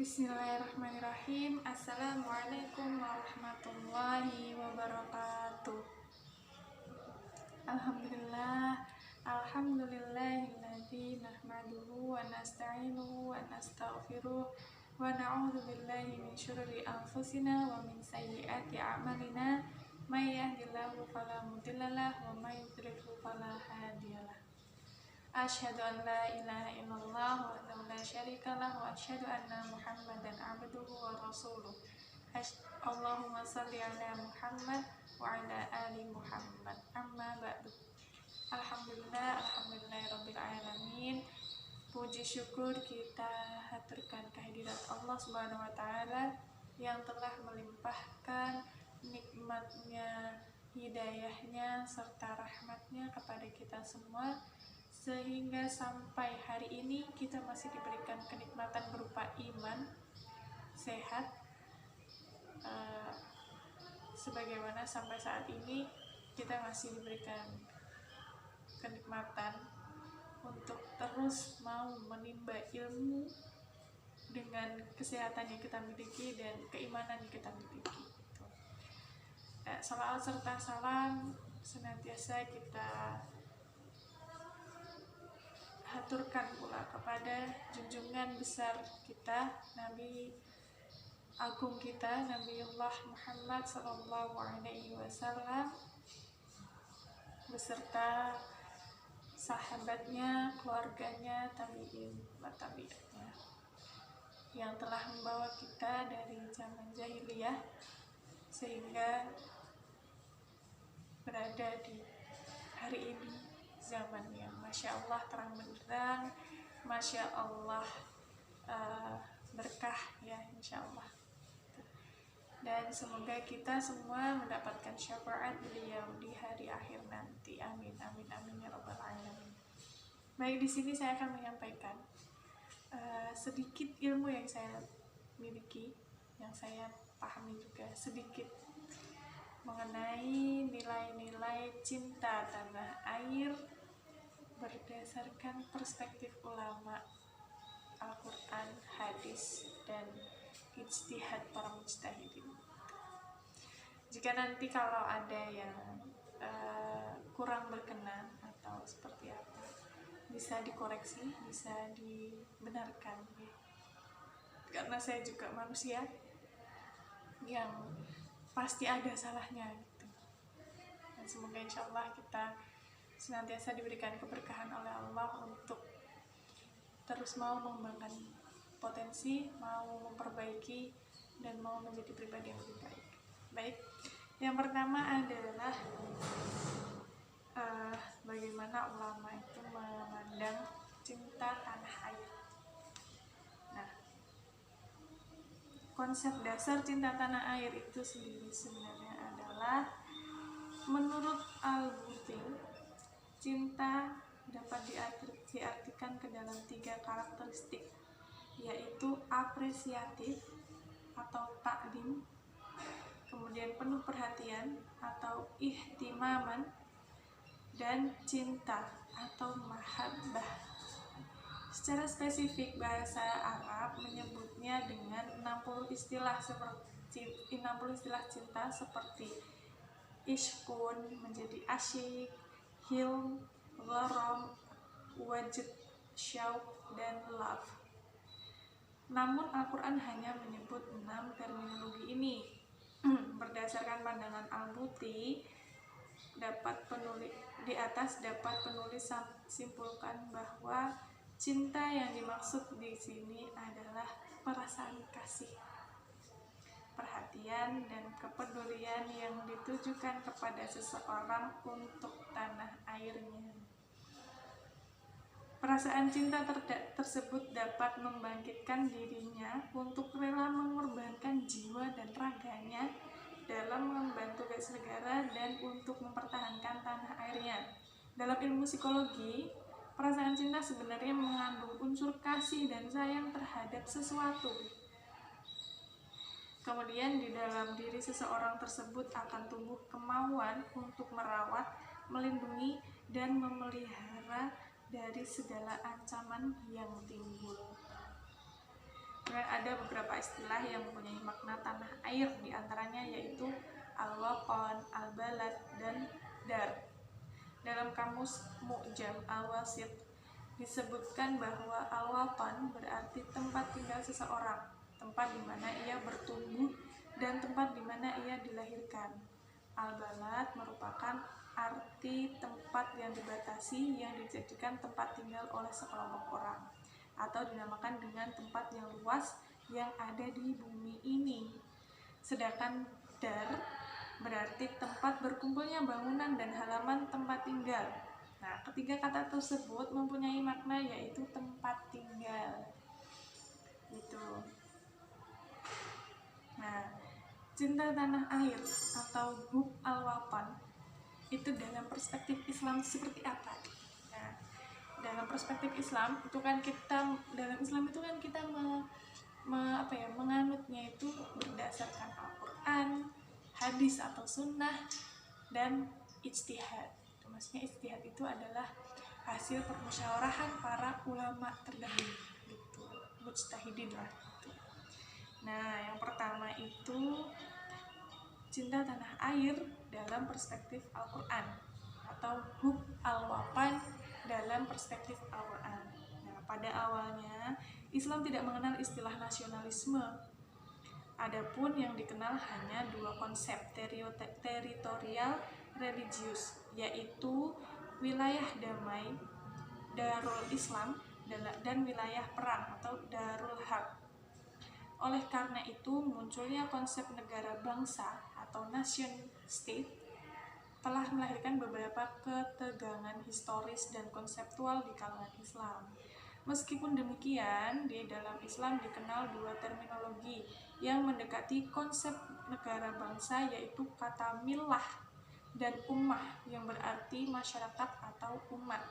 Bismillahirrahmanirrahim. Assalamualaikum warahmatullahi wabarakatuh. Alhamdulillahilladzi nahmaduhu wa nasta'inuhu wa nastaghfiruh wa na'udzu billahi min syururi anfusina wa min sayyiati a'malina may yahdihillahu fala mudhillalah wa may yudlilhu fala hadiyalah. Asyhadu an la ilaha illallah wahdahu la syarikalah wa asyhadu anna Muhammadan abduhu wa rasuluh. Allahumma shalli ala Muhammad wa ala ali Muhammad. Amma ba'du. Alhamdulillahirabbil alamin. Puji syukur kita haturkan kehadirat Allah Subhanahu wa taala yang telah melimpahkan nikmatnya, hidayahnya serta rahmatnya kepada kita semua, sehingga sampai hari ini kita masih diberikan kenikmatan berupa iman, sehat, sebagaimana sampai saat ini kita masih diberikan kenikmatan untuk terus mau menimba ilmu dengan kesehatan yang kita miliki dan keimanan yang kita miliki. Salawat serta salam senantiasa kita haturkan pula kepada junjungan besar kita, Nabi agung kita, Nabiullah Muhammad sallallahu alaihi wasallam beserta sahabatnya, keluarganya, tabi'in, tabi'atnya yang telah membawa kita dari zaman jahiliyah sehingga berada di hari ini, zaman yang Masya Allah terang benderang, Masya Allah berkah ya, Insya Allah. Dan semoga kita semua mendapatkan syafaat beliau di hari akhir nanti. Amin, amin, amin ya rabbal alamin. Baik, di sini saya akan menyampaikan sedikit ilmu yang saya miliki, yang saya pahami juga sedikit mengenai nilai-nilai cinta tanah air berdasarkan perspektif ulama, Al-Quran, hadis, dan ijtihad para mujtahidin. Jika nanti kalau ada yang kurang berkenan atau seperti apa, bisa dikoreksi, bisa dibenarkan ya. Karena saya juga manusia yang pasti ada salahnya gitu. Dan semoga insya Allah kita senantiasa diberikan keberkahan oleh Allah untuk terus mau mengembangkan potensi, mau memperbaiki, dan mau menjadi pribadi yang lebih baik. Baik, yang pertama adalah bagaimana ulama itu memandang cinta tanah air. Nah, konsep dasar cinta tanah air itu sendiri sebenarnya adalah, menurut Al-Buti, cinta dapat diartikan ke dalam 3 karakteristik, yaitu apresiatif atau takdim, kemudian penuh perhatian atau ihtimaman, dan cinta atau mahabbah. Secara spesifik bahasa Arab menyebutnya dengan 60 istilah cinta seperti ishqun menjadi asyik, hilm, gharam, wajd, syauq, dan love. Namun Al-Quran hanya menyebut 6 terminologi ini. Berdasarkan pandangan Al-Buti, di atas dapat penulis simpulkan bahwa cinta yang dimaksud di sini adalah perasaan kasih, perhatian, dan kepedulian yang ditujukan kepada seseorang untuk tanah airnya. Perasaan cinta tersebut dapat membangkitkan dirinya untuk rela mengorbankan jiwa dan raganya dalam membantu guys negara dan untuk mempertahankan tanah airnya. Dalam ilmu psikologi, perasaan cinta sebenarnya mengandung unsur kasih dan sayang terhadap sesuatu. Kemudian di dalam diri seseorang tersebut akan tumbuh kemauan untuk merawat, melindungi, dan memelihara dari segala ancaman yang timbul. Kemudian ada beberapa istilah yang mempunyai makna tanah air, diantaranya yaitu al-watan, al-balad, dan dar. Dalam kamus Mu'jam al-Wasit disebutkan bahwa al-watan berarti tempat tinggal seseorang, tempat di mana ia bertumbuh dan tempat di mana ia dilahirkan. Al-balad merupakan arti tempat yang dibatasi yang dijadikan tempat tinggal oleh sekelompok orang, atau dinamakan dengan tempat yang luas yang ada di bumi ini. Sedangkan dar berarti tempat berkumpulnya bangunan dan halaman tempat tinggal. Nah, ketiga kata tersebut mempunyai makna yaitu tempat tinggal. Gitu. Nah, cinta tanah air atau hub al-watan itu dalam perspektif Islam seperti apa? Nah, dalam perspektif Islam itu kan kita menganutnya itu berdasarkan Al-Quran, hadis atau sunnah, dan ijtihad. Maksudnya ijtihad itu adalah hasil permusyawarahan para ulama terdahulu, gitu, mujtahidin lah. Gitu. Nah, yang pertama itu cinta tanah air dalam perspektif Al-Quran atau hub al-watan dalam perspektif Al-Quran. Nah, pada awalnya Islam tidak mengenal istilah nasionalisme. Adapun yang dikenal hanya dua konsep teritorial religius, yaitu wilayah damai Darul Islam dan wilayah perang atau Darul Harb. Oleh karena itu, munculnya konsep negara bangsa atau nation state telah melahirkan beberapa ketegangan historis dan konseptual di kalangan Islam. Meskipun demikian, di dalam Islam dikenal dua terminologi yang mendekati konsep negara bangsa, yaitu kata millah dan ummah yang berarti masyarakat atau umat.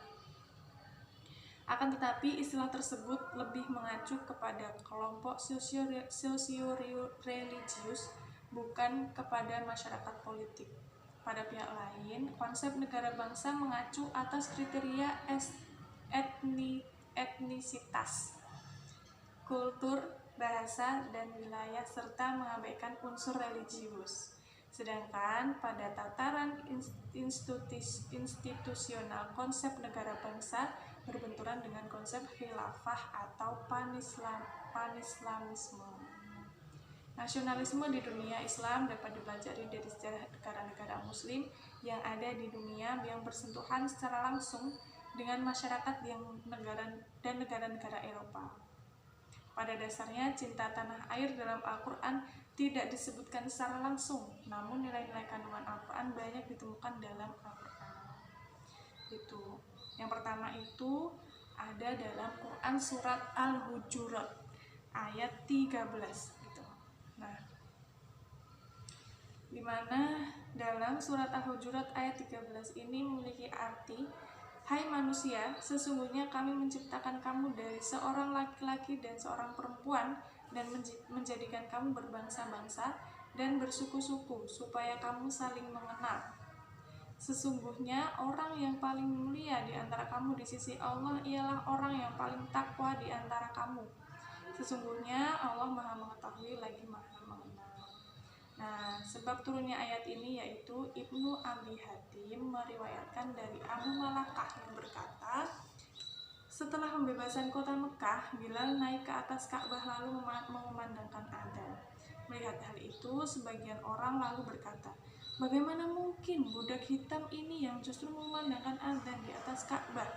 Akan tetapi istilah tersebut lebih mengacu kepada kelompok sosio-religius, bukan kepada masyarakat politik. Pada pihak lain, konsep negara bangsa mengacu atas kriteria etnisitas, kultur, bahasa, dan wilayah serta mengabaikan unsur religius. Sedangkan pada tataran institusional, konsep negara bangsa berbenturan dengan konsep khilafah atau panislamisme. Nasionalisme di dunia Islam dapat dipelajari dari sejarah negara-negara muslim yang ada di dunia yang bersentuhan secara langsung dengan masyarakat dan negara-negara Eropa. Pada dasarnya, cinta tanah air dalam Al-Quran tidak disebutkan secara langsung, namun nilai-nilai kandungan Al-Quran banyak ditemukan dalam Al-Quran. Itu. Yang pertama itu ada dalam Quran surat Al-Hujurat ayat 13 gitu. Nah, dimana dalam surat Al-Hujurat ayat 13 ini memiliki arti, hai manusia, sesungguhnya kami menciptakan kamu dari seorang laki-laki dan seorang perempuan dan menjadikan kamu berbangsa-bangsa dan bersuku-suku supaya kamu saling mengenal. Sesungguhnya orang yang paling mulia di antara kamu di sisi Allah ialah orang yang paling takwa di antara kamu. Sesungguhnya Allah Maha Mengetahui lagi Maha Mengenal. Nah, sebab turunnya ayat ini yaitu Ibnu Abi Hatim meriwayatkan dari Abu Malakah yang berkata, setelah pembebasan kota Mekah, Bilal naik ke atas Ka'bah lalu mengumandangkan adzan. Melihat hal itu, sebagian orang lalu berkata, bagaimana mungkin budak hitam ini yang justru mengumandangkan adzan di atas Ka'bah?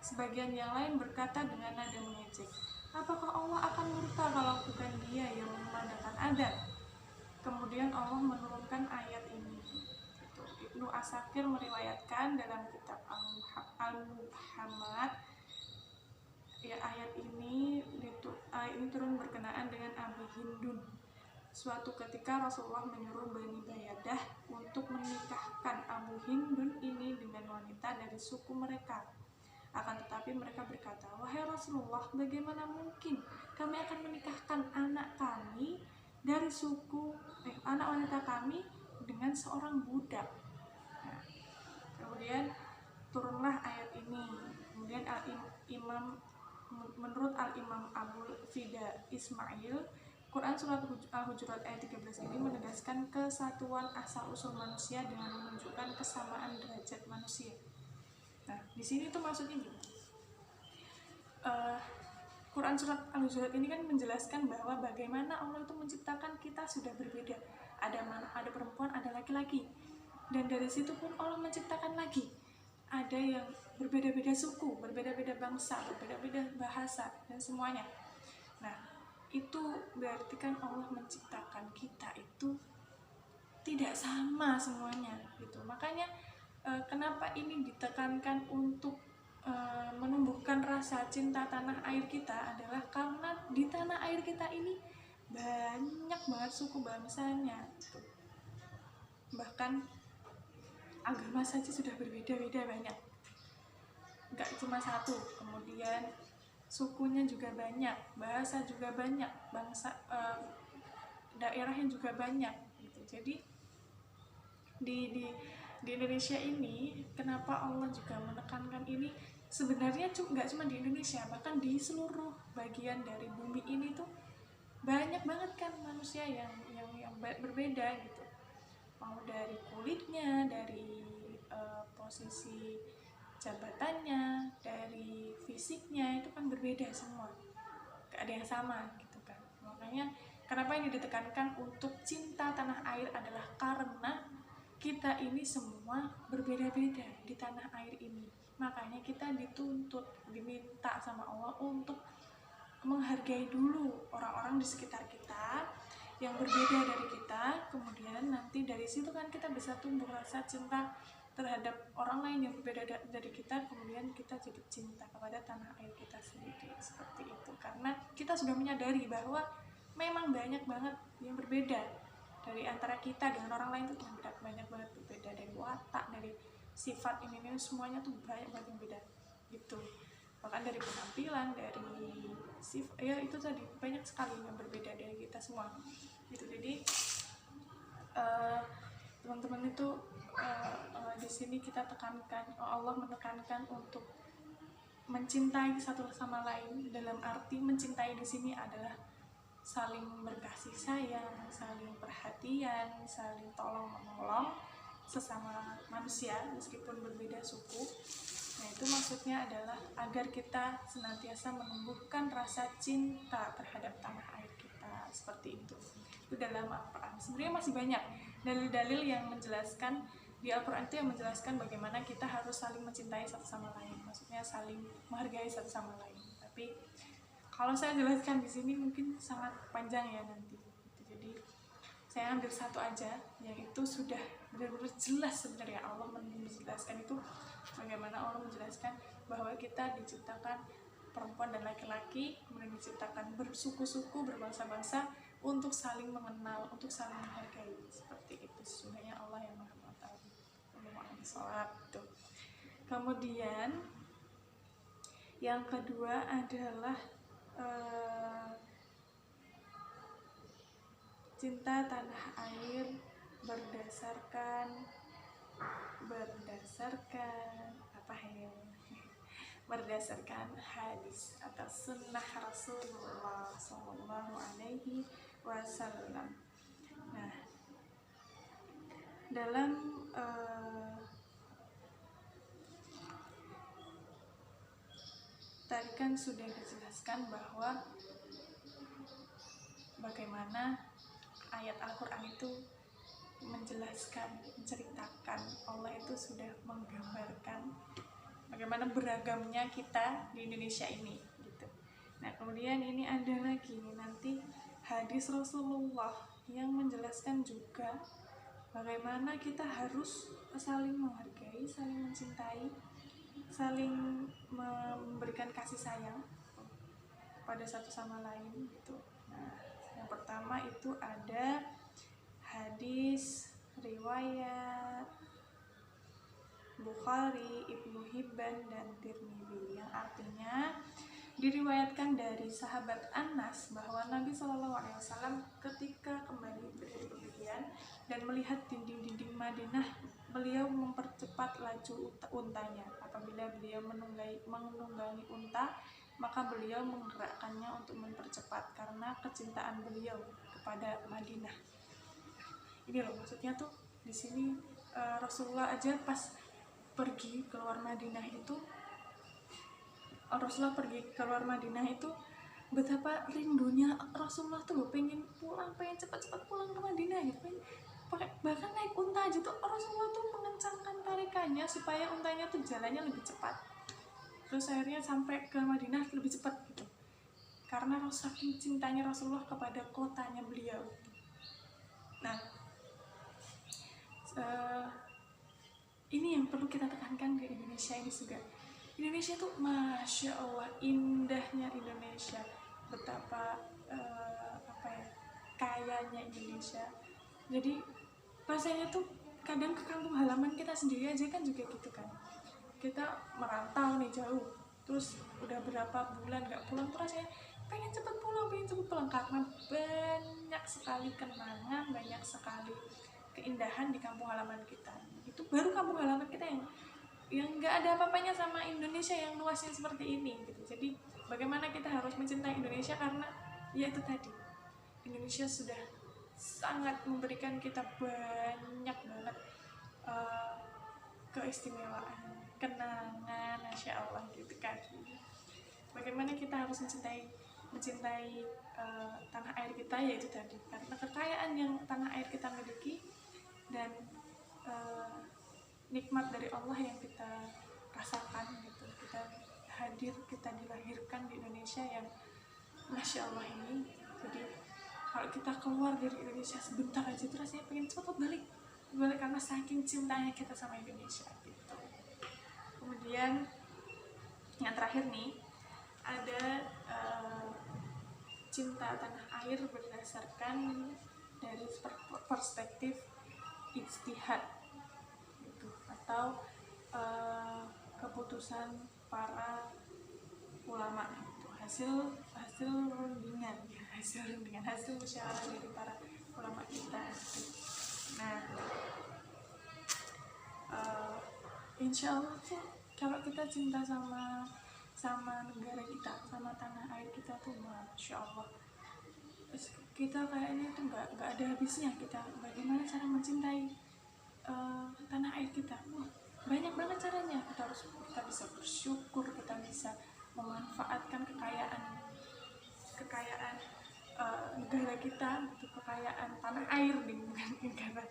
Sebagian yang lain berkata dengan nada mengejek, apakah Allah akan murka kalau bukan dia yang mengumandangkan adzan? Kemudian Allah menurunkan ayat ini. Ibnu Asakir meriwayatkan dalam kitab Al-Muhammad, ya, ayat ini turun berkenaan dengan Abi Hindun. Suatu ketika Rasulullah menyuruh Bani Bayadah untuk menikahkan Abu Hindun ini dengan wanita dari suku mereka. Akan tetapi mereka berkata, wahai Rasulullah, bagaimana mungkin kami akan menikahkan anak wanita kami dengan seorang budak. Nah, kemudian turunlah ayat ini. Kemudian Imam menurut Al-Imam Abul Fida Ismail, Quran Surat Al-Hujurat ayat 13 ini menegaskan kesatuan asal-usul manusia dengan menunjukkan kesamaan derajat manusia. Nah, di sini tuh maksudnya gini. Quran Surat Al-Hujurat ini kan menjelaskan bahwa bagaimana Allah itu menciptakan kita sudah berbeda. Ada perempuan, ada laki-laki. Dan dari situ pun Allah menciptakan lagi. Ada yang berbeda-beda suku, berbeda-beda bangsa, berbeda-beda bahasa, dan semuanya. Nah, itu berarti kan Allah menciptakan kita itu tidak sama semuanya gitu. Makanya kenapa ini ditekankan untuk menumbuhkan rasa cinta tanah air kita adalah karena di tanah air kita ini banyak banget suku bangsanya gitu. Bahkan agama saja sudah berbeda-beda banyak, nggak cuma satu. Kemudian sukunya juga banyak, bahasa juga banyak, bangsa daerahnya juga banyak gitu. Jadi di Indonesia ini kenapa Allah juga menekankan ini, sebenarnya nggak cuma di Indonesia, bahkan di seluruh bagian dari bumi ini tuh banyak banget kan manusia yang berbeda gitu, mau dari kulitnya, dari posisi jabatannya, dari fisiknya, itu kan berbeda semua, gak ada yang sama gitu kan. Makanya kenapa ini ditekankan untuk cinta tanah air adalah karena kita ini semua berbeda-beda di tanah air ini. Makanya kita dituntut, diminta sama Allah untuk menghargai dulu orang-orang di sekitar kita yang berbeda dari kita. Kemudian nanti dari situ kan kita bisa tumbuh rasa cinta terhadap orang lain yang berbeda dari kita. Kemudian kita jadi cinta kepada tanah air kita sendiri, seperti itu. Karena kita sudah menyadari bahwa memang banyak banget yang berbeda dari antara kita dengan orang lain, itu banyak banget berbeda, dari watak, dari sifat, ini semuanya tuh banyak banget yang beda gitu. Bahkan dari penampilan, dari sifat, ya itu tadi banyak sekali yang berbeda dari kita semua gitu. Jadi teman-teman itu di sini kita tekankan, Allah menekankan untuk mencintai satu sama lain. Dalam arti mencintai di sini adalah saling berkasih sayang, saling perhatian, saling tolong-menolong sesama manusia meskipun berbeda suku. Nah, itu maksudnya adalah agar kita senantiasa menumbuhkan rasa cinta terhadap tanah air kita, seperti itu. Itu dalam Al-Quran. Sebenarnya masih banyak dalil-dalil yang menjelaskan di Al-Quran itu, yang menjelaskan bagaimana kita harus saling mencintai satu sama lain. Maksudnya saling menghargai satu sama lain. Tapi kalau saya jelaskan di sini mungkin sangat panjang ya nanti. Jadi saya ambil satu aja yang itu sudah benar-benar jelas sebenarnya. Allah menjelaskan itu, bagaimana Allah menjelaskan bahwa kita diciptakan perempuan dan laki-laki, kemudian diciptakan bersuku-suku, berbangsa-bangsa, untuk saling mengenal, untuk saling menghargai, seperti itu. Sebenarnya Allah yang Maha Mengetahui. Itu. Kemudian yang kedua adalah cinta tanah air berdasarkan berdasarkan hadis atau sunnah Rasulullah Sallallahu Alaihi Wasallam. Nah, dalam tadi kan sudah dijelaskan bahwa bagaimana ayat Al-Quran itu menjelaskan, menceritakan, Allah itu sudah menggambarkan bagaimana beragamnya kita di Indonesia ini gitu. Nah, kemudian ini ada lagi nanti hadis Rasulullah yang menjelaskan juga bagaimana kita harus saling menghargai, saling mencintai, saling memberikan kasih sayang pada satu sama lain gitu. Nah, yang pertama itu ada hadis riwayat Bukhari, Ibnu Hibban, dan Tirmidzi, yang artinya diriwayatkan dari sahabat Anas bahwa Nabi SAW ketika kembali dari bepergian dan melihat dinding-dinding Madinah, beliau mempercepat laju untanya. Apabila beliau menunggangi unta, maka beliau menggerakkannya untuk mempercepat karena kecintaan beliau kepada Madinah. Ini loh maksudnya tuh di sini Rasulullah aja pas pergi keluar Madinah itu, Rasulullah pergi keluar Madinah itu betapa rindunya Rasulullah tuh loh, pengen pulang, pengen cepat-cepat pulang ke Madinah gitu, bahkan naik unta aja tuh Rasulullah tuh mengencangkan tarikannya supaya untanya tuh jalannya lebih cepat, terus akhirnya sampai ke Madinah lebih cepat gitu, karena saking cintanya Rasulullah kepada kotanya beliau. Nah, ini yang perlu kita tekankan ke Indonesia ini juga. Indonesia tuh Masya Allah indahnya Indonesia, betapa kayanya Indonesia. Jadi rasanya tuh kadang ke kampung halaman kita sendiri aja kan juga gitu kan, kita merantau nih jauh, terus udah berapa bulan gak pulang, tuh rasanya pengen cepet pulang karena banyak sekali kenangan, banyak sekali keindahan di kampung halaman kita. Itu baru kampung halaman kita yang nggak ada apa-apanya sama Indonesia yang luasnya seperti ini gitu. Jadi bagaimana kita harus mencintai Indonesia, karena ya itu tadi, Indonesia sudah sangat memberikan kita banyak banget keistimewaan, kenangan, Masya Allah gitu kan. Bagaimana kita harus mencintai tanah air kita, yaitu tadi karena kekayaan yang tanah air kita miliki dan nikmat dari Allah yang kita rasakan gitu. Kita hadir, kita dilahirkan di Indonesia yang Masya Allah ini. Jadi kalau kita keluar dari Indonesia sebentar aja tuh rasanya pengen cepat balik karena saking cintanya kita sama Indonesia gitu. Kemudian yang terakhir nih ada cinta tanah air berdasarkan dari perspektif ijtihad gitu, atau keputusan para ulama gitu, hasil rundingan, hasil musyawarah dari para ulama kita. Nah, insya Allah tuh kalau kita cinta sama negara kita, sama tanah air kita tuh Masya Allah, kita kayaknya tuh nggak ada habisnya. Kita bagaimana cara mencintai tanah air kita, banyak banget caranya. Kita bisa bersyukur, kita bisa memanfaatkan kekayaan negara kita, itu kekayaan tanah air, bukan negara.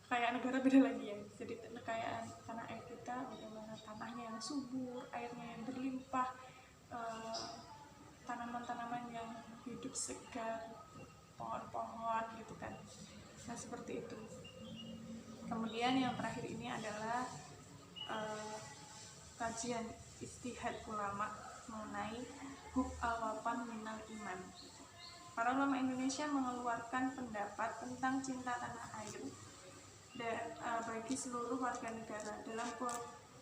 Kekayaan negara beda lagi ya. Jadi kekayaan tanah air kita, bagaimana tanahnya yang subur, airnya yang berlimpah, tanaman-tanaman yang hidup segar, pohon-pohon gitu kan. Nah seperti itu. Kemudian yang terakhir ini adalah kajian ijtihad ulama mengenai hub al-watan minal iman. Para ulama Indonesia mengeluarkan pendapat tentang cinta tanah air bagi seluruh warga negara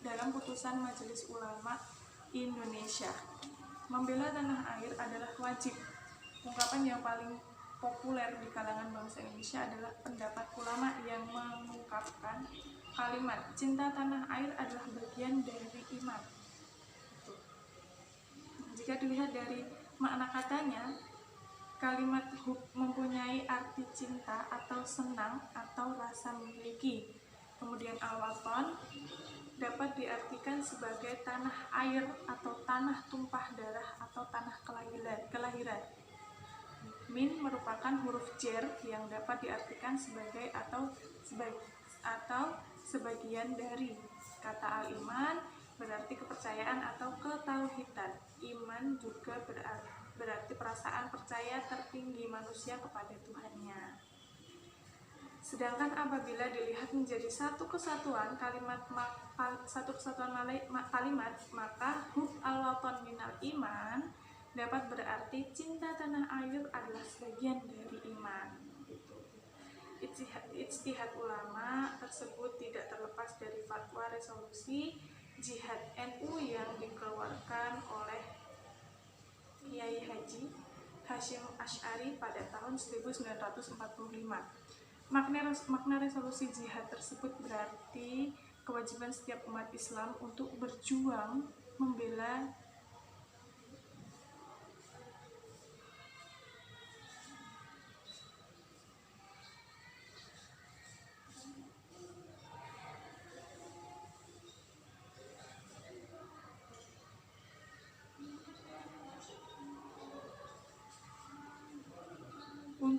dalam putusan Majelis Ulama Indonesia. Membela tanah air adalah wajib. Ungkapan yang paling populer di kalangan bangsa Indonesia adalah pendapat ulama yang mengungkapkan kalimat cinta tanah air adalah bagian dari iman. Jika dilihat dari makna katanya, kalimat hub mempunyai arti cinta atau senang atau rasa memiliki. Kemudian al-watan dapat diartikan sebagai tanah air atau tanah tumpah darah atau tanah kelahiran. Min merupakan huruf jar yang dapat diartikan sebagai atau sebagian dari. Kata al-iman berarti kepercayaan atau ketauhidan. Iman juga berarti perasaan percaya tertinggi manusia kepada Tuhannya. Sedangkan apabila dilihat menjadi satu kesatuan kalimat, maka hub al-watan minal iman dapat berarti cinta tanah air adalah sebagian dari iman. Ijtihad ulama tersebut tidak terlepas dari fatwa resolusi jihad NU yang dikeluarkan oleh Kiai Haji Hasyim Asy'ari pada tahun 1945. Makna resolusi jihad tersebut berarti kewajiban setiap umat Islam untuk berjuang membela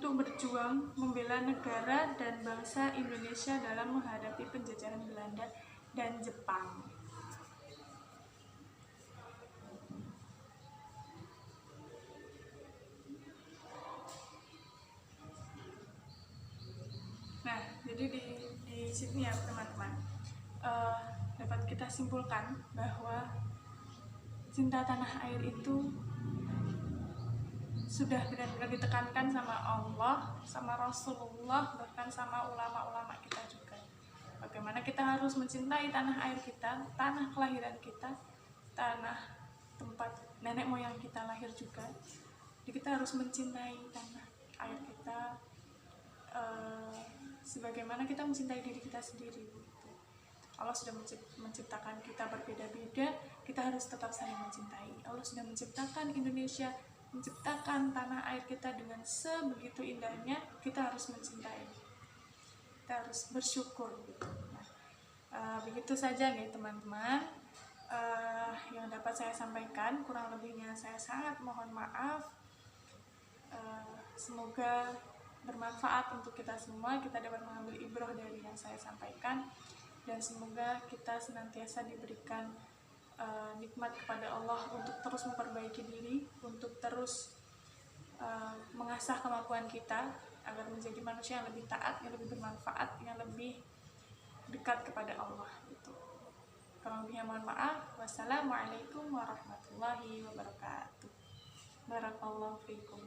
untuk berjuang membela negara dan bangsa Indonesia dalam menghadapi penjajahan Belanda dan Jepang. Nah, jadi di sini ya teman-teman, dapat kita simpulkan bahwa cinta tanah air itu sudah benar-benar ditekankan sama Allah, sama Rasulullah, bahkan sama ulama-ulama kita juga. Bagaimana kita harus mencintai tanah air kita, tanah kelahiran kita, tanah tempat nenek moyang kita lahir juga. Jadi kita harus mencintai tanah air kita, sebagaimana kita mencintai diri kita sendiri. Allah sudah menciptakan kita berbeda-beda, kita harus tetap saling mencintai. Allah sudah menciptakan Indonesia, menciptakan tanah air kita dengan sebegitu indahnya, kita harus mencintai. Kita harus bersyukur. Nah, begitu saja ya teman-teman, yang dapat saya sampaikan. Kurang lebihnya saya sangat mohon maaf. Semoga bermanfaat untuk kita semua, kita dapat mengambil ibroh dari yang saya sampaikan, dan semoga kita senantiasa diberikan nikmat kepada Allah untuk terus memperbaiki diri, untuk terus mengasah kemampuan kita agar menjadi manusia yang lebih taat, yang lebih bermanfaat, yang lebih dekat kepada Allah. Gitu. Kurang lebihnya mohon maaf. Wassalamualaikum warahmatullahi wabarakatuh. Barakallahu fiikum.